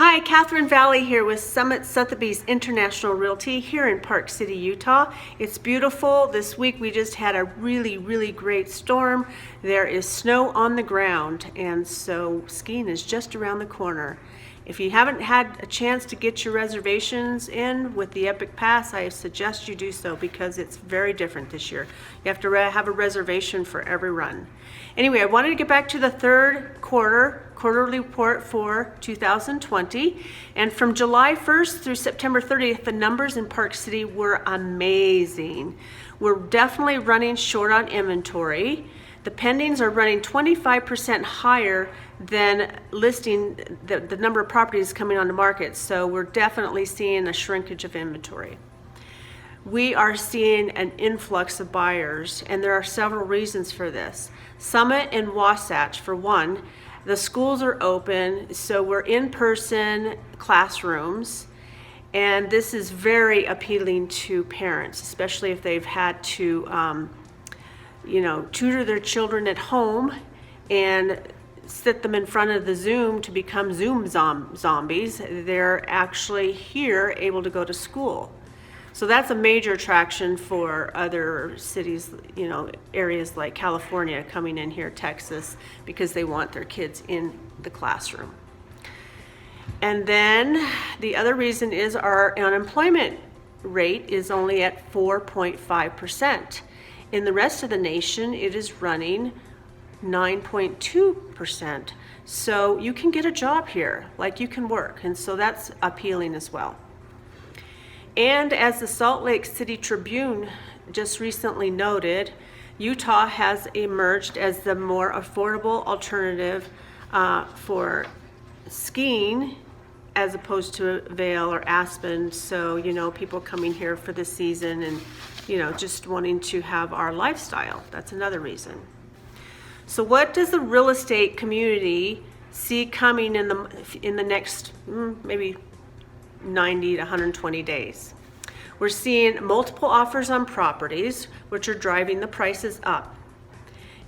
Hi, Catherine Valley here with Summit Sotheby's International Realty here in Park City, Utah. It's beautiful. This week we just had a really great storm. There is snow on the ground, and so skiing is just around the corner. If you haven't had a chance to get your reservations in with the Epic Pass, I suggest you do so because it's very different this year. You have to have a reservation for every run. Anyway, I wanted to get back to the third quarterly report for 2020. And from July 1st through September 30th, the numbers in Park City were amazing. We're definitely running short on inventory. The pendings are running 25% higher than listing the number of properties coming on the market. So we're definitely seeing a shrinkage of inventory. We are seeing an influx of buyers, and there are several reasons for this. Summit and Wasatch, for one, the schools are open, so we're in-person classrooms, and this is very appealing to parents, especially if they've had to tutor their children at home and sit them in front of the Zoom to become Zoom zombies. They're actually here able to go to school. So that's a major attraction for other cities, areas like California coming in here, Texas, because they want their kids in the classroom. And then the other reason is our unemployment rate is only at 4.5%. In the rest of the nation, it is running 9.2%. So you can get a job here, like you can work, and so that's appealing as well. And as the Salt Lake City Tribune just recently noted, Utah has emerged as the more affordable alternative for skiing as opposed to Vail or Aspen. So, people coming here for the season and, just wanting to have our lifestyle. That's another reason. So what does the real estate community see coming in the next maybe 90 to 120 days? We're seeing multiple offers on properties, which are driving the prices up.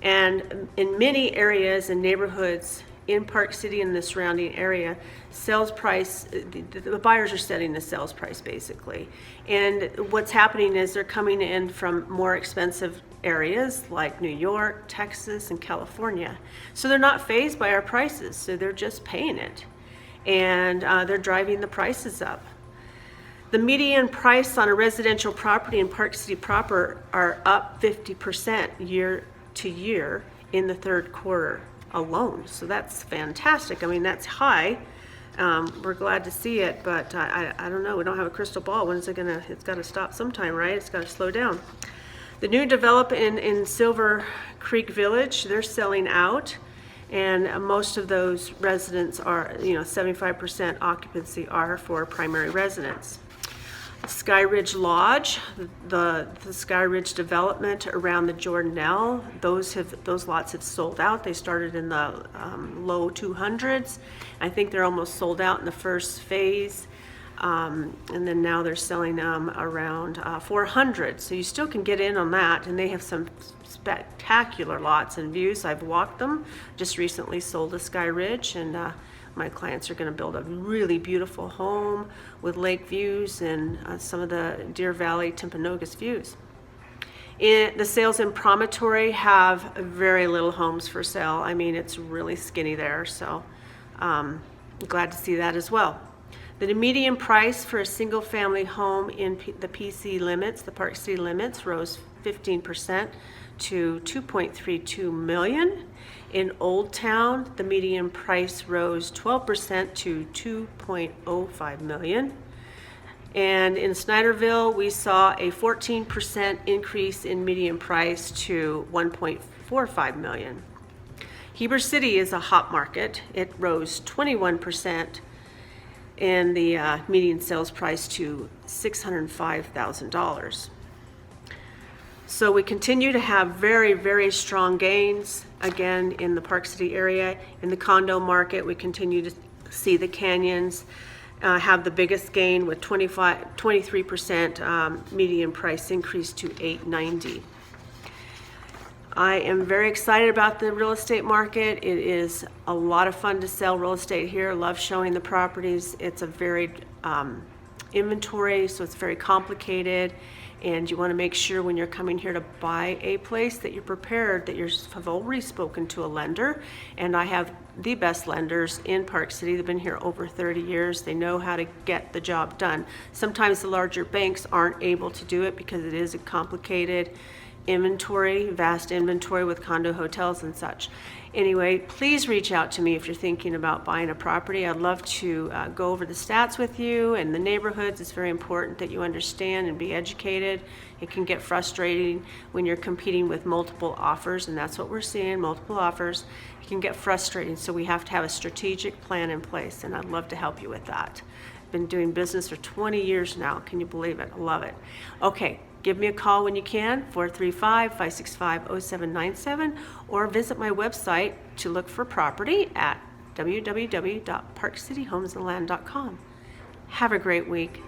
And in many areas and neighborhoods in Park City and the surrounding area, sales price, the buyers are setting the sales price basically. And what's happening is they're coming in from more expensive areas like New York, Texas, and California. So they're not fazed by our prices, so they're just paying it. And they're driving the prices up. The median price on a residential property in Park City proper are up 50% year to year in the third quarter alone. So that's fantastic. I mean, that's high. We're glad to see it, but I don't know. We don't have a crystal ball. When is it gonna? It's got to stop sometime, right? It's got to slow down. The new development in Silver Creek Village, they're selling out. And most of those residents are, 75% occupancy are for primary residents. Sky Ridge Lodge, the Sky Ridge development around the Jordanelle, those lots have sold out. They started in the low 200s. I think they're almost sold out in the first phase. And then now they're selling around 400. So you still can get in on that, and they have some spectacular lots and views. I've walked them. Just recently sold a Sky Ridge, and my clients are going to build a really beautiful home with lake views and some of the Deer Valley Timpanogos views. The sales in Promontory have very little homes for sale. I mean, it's really skinny there, so glad to see that as well. The median price for a single family home in the PC limits, the Park City limits, rose 15% to $2.32 million. In Old Town, the median price rose 12% to $2.05 million. And in Snyderville, we saw a 14% increase in median price to $1.45 million. Heber City is a hot market. It rose 21% in the median sales price to $605,000. So we continue to have very strong gains, again, in the Park City area. In the condo market, we continue to see the Canyons have the biggest gain with 23% median price increase to $890. I am very excited about the real estate market. It is a lot of fun to sell real estate here. Love showing the properties. It's a very inventory, so it's very complicated. And you want to make sure when you're coming here to buy a place that you're prepared, that you have already spoken to a lender. And I have the best lenders in Park City. They've been here over 30 years. They know how to get the job done. Sometimes the larger banks aren't able to do it because it is a complicated inventory, vast inventory with condo hotels and such. Anyway, please reach out to me if you're thinking about buying a property. I'd love to go over the stats with you and the neighborhoods. It's very important that you understand and be educated. It can get frustrating when you're competing with multiple offers, and that's what we're seeing, multiple offers. It can get frustrating, so we have to have a strategic plan in place, and I'd love to help you with that. I've been doing business for 20 years now. Can you believe it? I love it. Okay. Give me a call when you can, 435-565-0797, or visit my website to look for property at www.parkcityhomesandland.com. Have a great week.